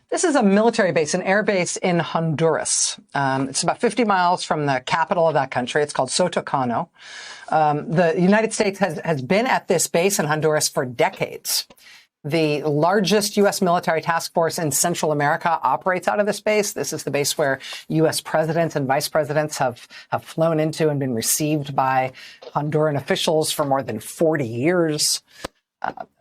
This is a military base, an air base in Honduras. It's about 50 miles from the capital of that country. It's called Sotocano. The United States has been at this base in Honduras for decades. The largest U.S. military task force in Central America operates out of this base. This is the base where U.S. presidents and vice presidents have flown into and been received by Honduran officials for more than 40 years.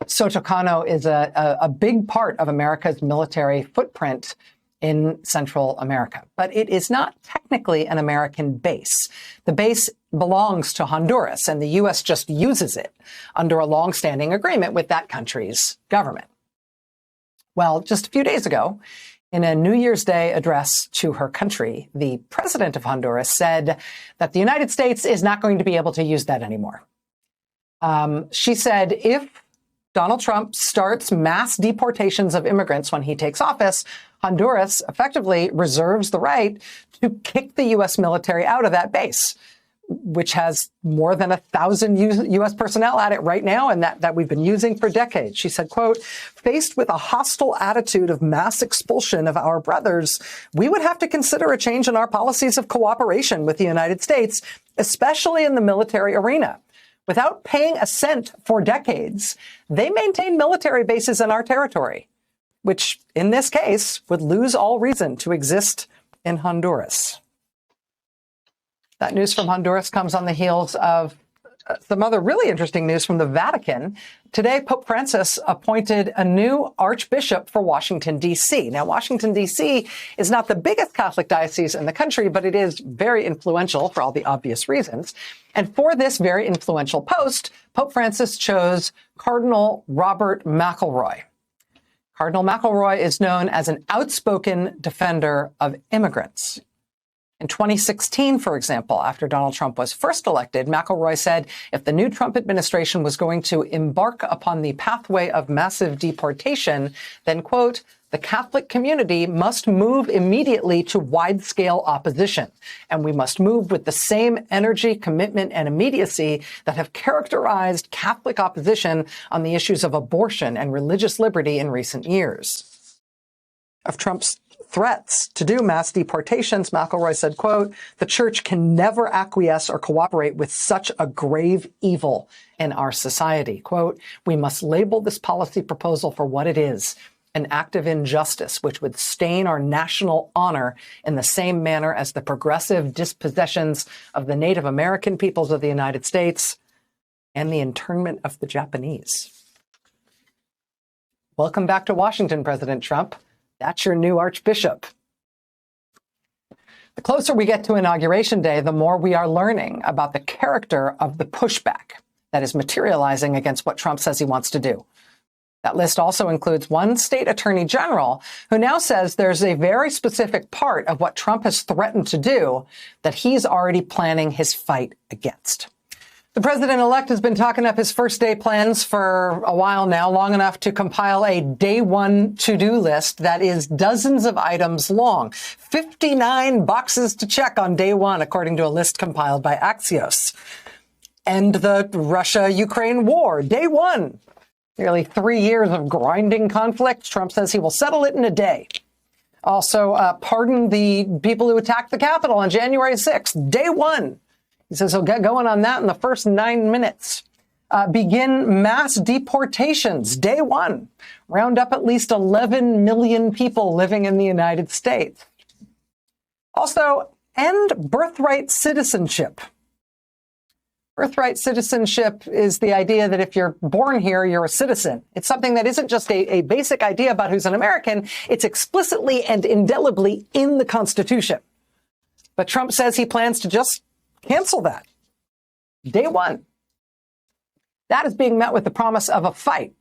Sotocano is a big part of America's military footprint in Central America, but it is not technically an American base. The base belongs to Honduras, and the U.S. just uses it under a longstanding agreement with that country's government. Well, just a few days ago, in a New Year's Day address to her country, the president of Honduras said that the United States is not going to be able to use that anymore. She said if Donald Trump starts mass deportations of immigrants when he takes office, Honduras effectively reserves the right to kick the U.S. military out of that base, which has more than 1,000 U.S. personnel at it right now, and that we've been using for decades. She said, quote, faced with a hostile attitude of mass expulsion of our brothers, we would have to consider a change in our policies of cooperation with the United States, especially in the military arena. Without paying a cent for decades, they maintain military bases in our territory, which in this case would lose all reason to exist in Honduras. That news from Honduras comes on the heels of some other really interesting news from the Vatican. Today, Pope Francis appointed a new archbishop for Washington, D.C. Now, Washington, D.C. is not the biggest Catholic diocese in the country, but it is very influential for all the obvious reasons. And for this very influential post, Pope Francis chose Cardinal Robert McElroy. Cardinal McElroy is known as an outspoken defender of immigrants. In 2016, for example, after Donald Trump was first elected, McElroy said if the new Trump administration was going to embark upon the pathway of massive deportation, then, quote, the Catholic community must move immediately to wide-scale opposition, and we must move with the same energy, commitment, and immediacy that have characterized Catholic opposition on the issues of abortion and religious liberty in recent years. Of Trump's threats to do mass deportations, McElroy said, quote, the church can never acquiesce or cooperate with such a grave evil in our society. Quote, we must label this policy proposal for what it is, an act of injustice which would stain our national honor in the same manner as the progressive dispossessions of the Native American peoples of the United States and the internment of the Japanese. Welcome back to Washington, President Trump. That's your new archbishop. The closer we get to Inauguration Day, the more we are learning about the character of the pushback that is materializing against what Trump says he wants to do. That list also includes one state attorney general who now says there's a very specific part of what Trump has threatened to do that he's already planning his fight against. The president-elect has been talking up his first day plans for a while now, long enough to compile a day one to-do list that is dozens of items long. 59 boxes to check on day one, according to a list compiled by Axios. End the Russia-Ukraine war, day one. Nearly 3 years of grinding conflict. Trump says he will settle it in a day. Also, pardon the people who attacked the Capitol on January 6th, day one. He says he'll get going on that in the first 9 minutes. Begin mass deportations, day one. Round up at least 11 million people living in the United States. Also, end birthright citizenship. Birthright citizenship is the idea that if you're born here, you're a citizen. It's something that isn't just a basic idea about who's an American. It's explicitly and indelibly in the Constitution. But Trump says he plans to just cancel that. Day one. That is being met with the promise of a fight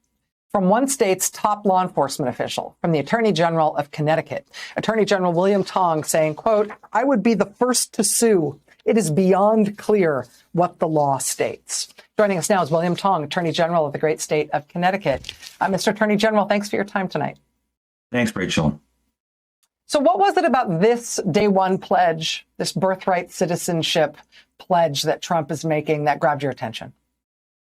from one state's top law enforcement official, from the Attorney General of Connecticut. Attorney General William Tong saying, quote, I would be the first to sue. It is beyond clear what the law states. Joining us now is William Tong, Attorney General of the great state of Connecticut. Mr. Attorney General, thanks for your time tonight. Thanks, Rachel. So what was it about this day one pledge, this birthright citizenship pledge that Trump is making that grabbed your attention?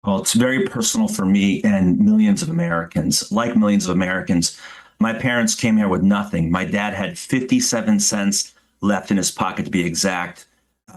Well, it's very personal for me and millions of Americans. Like millions of Americans, My parents came here with nothing. My dad had 57 cents left in his pocket, to be exact,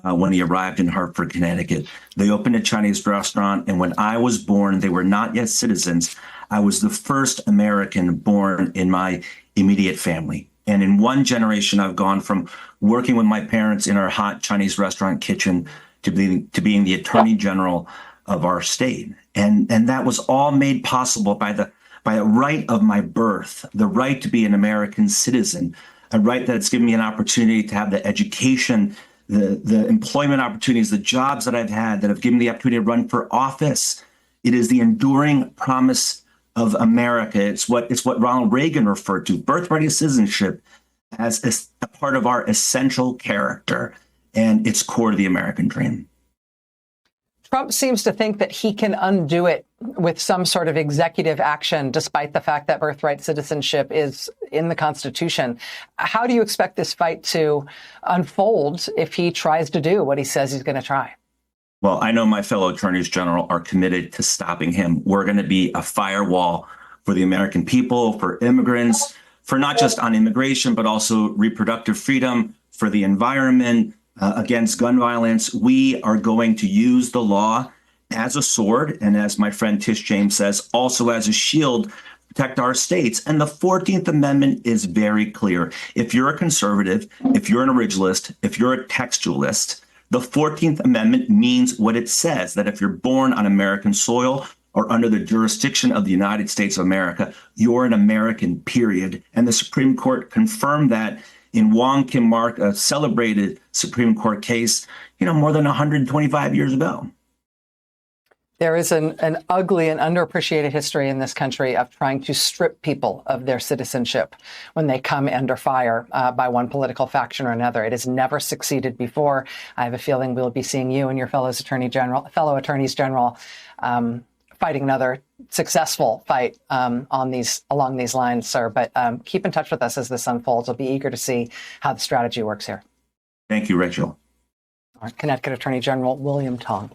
when he arrived in Hartford, Connecticut. They opened a Chinese restaurant, and when I was born, they were not yet citizens. I was the first American born in my immediate family. And in one generation, I've gone from working with my parents in our hot Chinese restaurant kitchen to being the attorney general of our state. And that was all made possible by the right of my birth, the right to be an American citizen, a right that's given me an opportunity to have the education, the employment opportunities, the jobs that I've had that have given me the opportunity to run for office. It is the enduring promise of America. It's what Ronald Reagan referred to, birthright citizenship, as a part of our essential character, and it's core to the American dream. Trump seems to think that he can undo it with some sort of executive action, despite the fact that birthright citizenship is in the Constitution. How do you expect this fight to unfold if he tries to do what he says he's going to try? Well, I know my fellow attorneys general are committed to stopping him. We're going to be a firewall for the American people, for immigrants, for not just on immigration, but also reproductive freedom, for the environment, against gun violence. We are going to use the law as a sword, and as my friend Tish James says, also as a shield to protect our states. And the 14th Amendment is very clear. If you're a conservative, if you're an originalist, if you're a textualist, the 14th Amendment means what it says, that if you're born on American soil or under the jurisdiction of the United States of America, you're an American, period. And the Supreme Court confirmed that in Wong Kim Mark, a celebrated Supreme Court case, more than 125 years ago. There is an ugly and underappreciated history in this country of trying to strip people of their citizenship when they come under fire by one political faction or another. It has never succeeded before. I have a feeling we'll be seeing you and your fellow attorneys general fighting another successful fight along these lines, sir. But keep in touch with us as this unfolds. I'll be eager to see how the strategy works here. Thank you, Rachel. Connecticut Attorney General William Tong.